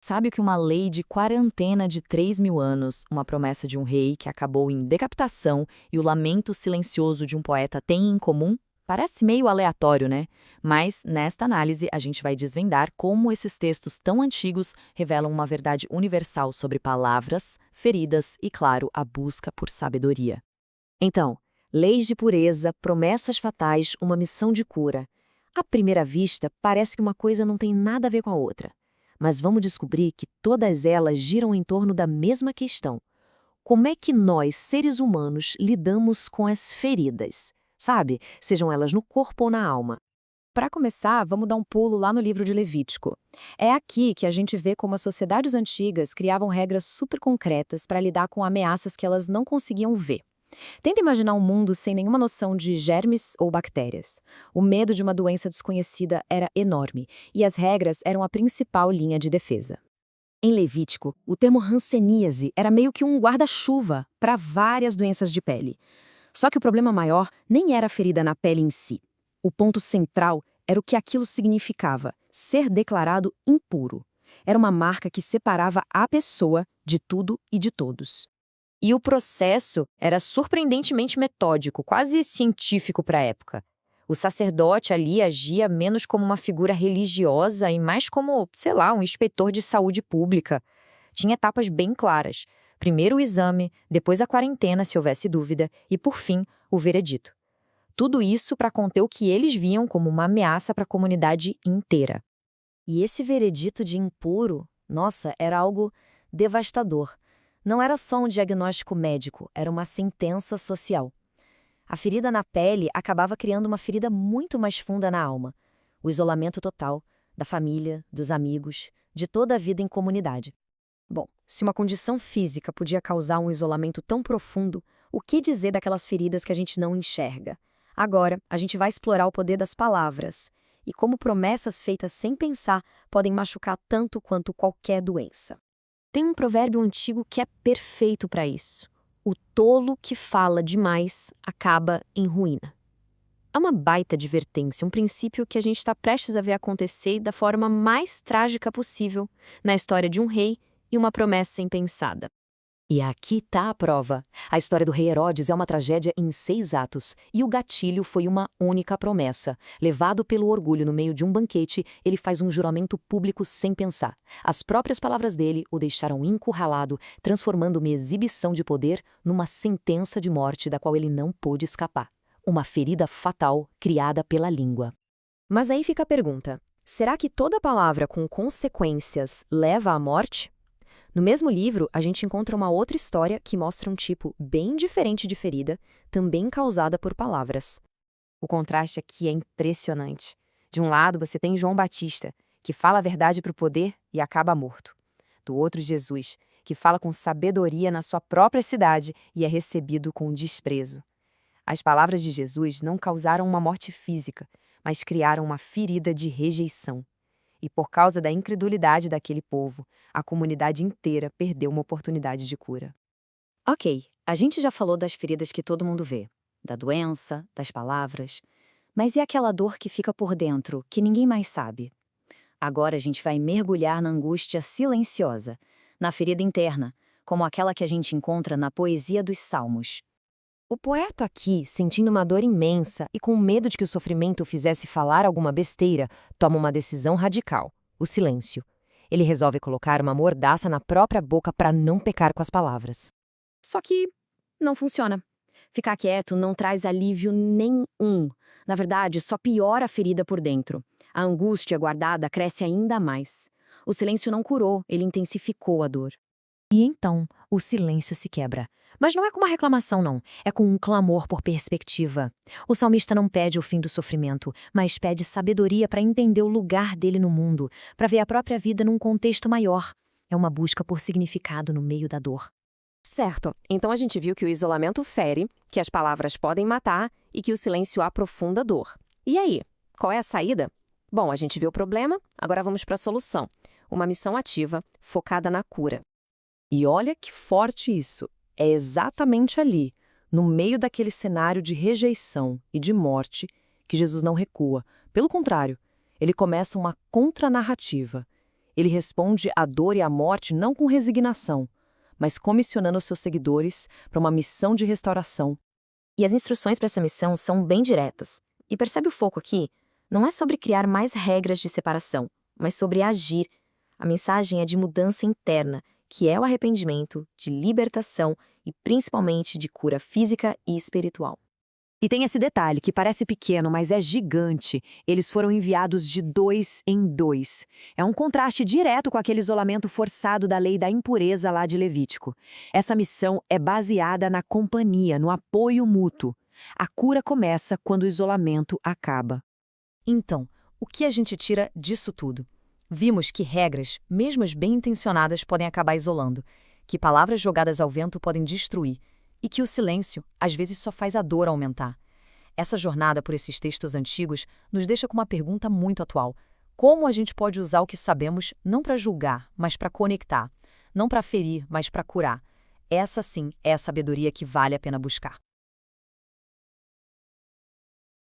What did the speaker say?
Sabe que uma lei de quarentena de 3.000 anos, uma promessa de um rei que acabou em decapitação e o lamento silencioso de um poeta têm em comum? Parece meio aleatório, né? Mas, nesta análise, a gente vai desvendar como esses textos tão antigos revelam uma verdade universal sobre palavras, feridas e, claro, a busca por sabedoria. Então, leis de pureza, promessas fatais, uma missão de cura. À primeira vista, parece que uma coisa não tem nada a ver com a outra. Mas vamos descobrir que todas elas giram em torno da mesma questão. Como é que nós, seres humanos, lidamos com as feridas? Sabe? Sejam elas no corpo ou na alma. Para começar, vamos dar um pulo lá no livro de Levítico. É aqui que a gente vê como as sociedades antigas criavam regras super concretas para lidar com ameaças que elas não conseguiam ver. Tenta imaginar um mundo sem nenhuma noção de germes ou bactérias. O medo de uma doença desconhecida era enorme, e as regras eram a principal linha de defesa. Em Levítico, o termo hanseníase era meio que um guarda-chuva para várias doenças de pele. Só que o problema maior nem era a ferida na pele em si. O ponto central era o que aquilo significava, ser declarado impuro. Era uma marca que separava a pessoa de tudo e de todos. E o processo era surpreendentemente metódico, quase científico para a época. O sacerdote ali agia menos como uma figura religiosa e mais como, sei lá, um inspetor de saúde pública. Tinha etapas bem claras. Primeiro o exame, depois a quarentena, se houvesse dúvida, e, por fim, o veredito. Tudo isso para conter o que eles viam como uma ameaça para a comunidade inteira. E esse veredito de impuro, nossa, era algo devastador. Não era só um diagnóstico médico, era uma sentença social. A ferida na pele acabava criando uma ferida muito mais funda na alma. O isolamento total, da família, dos amigos, de toda a vida em comunidade. Bom, se uma condição física podia causar um isolamento tão profundo, o que dizer daquelas feridas que a gente não enxerga? Agora, a gente vai explorar o poder das palavras e como promessas feitas sem pensar podem machucar tanto quanto qualquer doença. Tem um provérbio antigo que é perfeito para isso. O tolo que fala demais acaba em ruína. É uma baita advertência, um princípio que a gente está prestes a ver acontecer da forma mais trágica possível na história de um rei e uma promessa impensada. E aqui está a prova. A história do rei Herodes é uma tragédia em 6 atos, e o gatilho foi uma única promessa. Levado pelo orgulho no meio de um banquete, ele faz um juramento público sem pensar. As próprias palavras dele o deixaram encurralado, transformando uma exibição de poder numa sentença de morte da qual ele não pôde escapar. Uma ferida fatal criada pela língua. Mas aí fica a pergunta: será que toda palavra com consequências leva à morte? No mesmo livro, a gente encontra uma outra história que mostra um tipo bem diferente de ferida, também causada por palavras. O contraste aqui é impressionante. De um lado, você tem João Batista, que fala a verdade para o poder e acaba morto. Do outro, Jesus, que fala com sabedoria na sua própria cidade e é recebido com desprezo. As palavras de Jesus não causaram uma morte física, mas criaram uma ferida de rejeição. E por causa da incredulidade daquele povo, a comunidade inteira perdeu uma oportunidade de cura. Ok, a gente já falou das feridas que todo mundo vê, da doença, das palavras, mas e aquela dor que fica por dentro, que ninguém mais sabe? Agora a gente vai mergulhar na angústia silenciosa, na ferida interna, como aquela que a gente encontra na poesia dos Salmos. O poeta aqui, sentindo uma dor imensa e com medo de que o sofrimento o fizesse falar alguma besteira, toma uma decisão radical: o silêncio. Ele resolve colocar uma mordaça na própria boca para não pecar com as palavras. Só que não funciona. Ficar quieto não traz alívio nenhum. Na verdade, só piora a ferida por dentro. A angústia guardada cresce ainda mais. O silêncio não curou, ele intensificou a dor. E então, o silêncio se quebra. Mas não é com uma reclamação, não. É com um clamor por perspectiva. O salmista não pede o fim do sofrimento, mas pede sabedoria para entender o lugar dele no mundo, para ver a própria vida num contexto maior. É uma busca por significado no meio da dor. Certo. Então a gente viu que o isolamento fere, que as palavras podem matar e que o silêncio aprofunda a dor. E aí? Qual é a saída? Bom, a gente viu o problema, agora vamos para a solução. Uma missão ativa, focada na cura. E olha que forte isso. É exatamente ali, no meio daquele cenário de rejeição e de morte, que Jesus não recua. Pelo contrário, ele começa uma contranarrativa. Ele responde à dor e à morte não com resignação, mas comissionando seus seguidores para uma missão de restauração. E as instruções para essa missão são bem diretas. E percebe o foco aqui? Não é sobre criar mais regras de separação, mas sobre agir. A mensagem é de mudança interna, que é o arrependimento, de libertação e principalmente de cura física e espiritual. E tem esse detalhe que parece pequeno, mas é gigante. Eles foram enviados de 2 em 2. É um contraste direto com aquele isolamento forçado da lei da impureza lá de Levítico. Essa missão é baseada na companhia, no apoio mútuo. A cura começa quando o isolamento acaba. Então, o que a gente tira disso tudo? Vimos que regras, mesmo as bem intencionadas, podem acabar isolando, que palavras jogadas ao vento podem destruir, e que o silêncio, às vezes, só faz a dor aumentar. Essa jornada por esses textos antigos nos deixa com uma pergunta muito atual. Como a gente pode usar o que sabemos não para julgar, mas para conectar? Não para ferir, mas para curar? Essa sim é a sabedoria que vale a pena buscar.